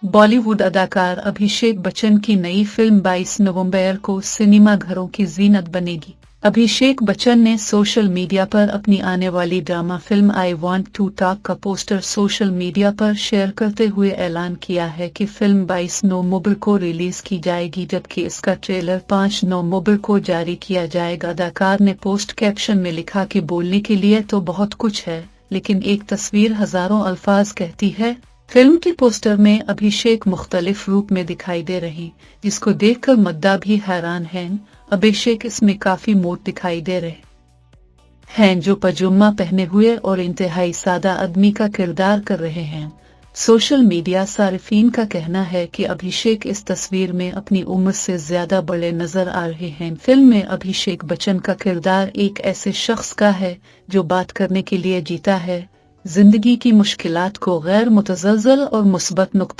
बॉलीवुड अदाकार अभिषेक बच्चन की नई फिल्म 22 नवंबर को सिनेमाघरों की जीनत बनेगी। अभिषेक बच्चन ने सोशल मीडिया पर अपनी आने वाली drama film I want to talk का पोस्टर सोशल मीडिया पर शेयर करते हुए ऐलान किया है कि फिल्म 22 नवंबर को रिलीज की जाएगी, जबकि इसका ट्रेलर 5 नवंबर को जारी किया जाएगा। अदाकार ने पोस्ट कैप्शन में लिखा कि बोलने के लिए तो बहुत कुछ है, लेकिन एक तस्वीर हजारों अल्फाज कहती है। फिल्म के पोस्टर में अभिषेक मुख्तलिफ रूप में दिखाई दे रही, जिसको देखकर मद्दा भी हैरान हैं। अभिषेक इसमें काफी मोट दिखाई दे रहे हैं, जो पजामा पहने हुए और इंतहाई सादा आदमी का किरदार कर रहे हैं। सोशल मीडिया सारिफीन का कहना है कि अभिषेक इस तस्वीर में अपनी उम्र से ज्यादा बड़े नजर आ रहे हैं। फिल्म में अभिषेक बच्चन का किरदार एक ऐसे शख्स का है जो बात करने के लिए जीता है, जिंदगी की मुश्किलात को गैर मुतज़लज़ल और मुस्बत नुक्ता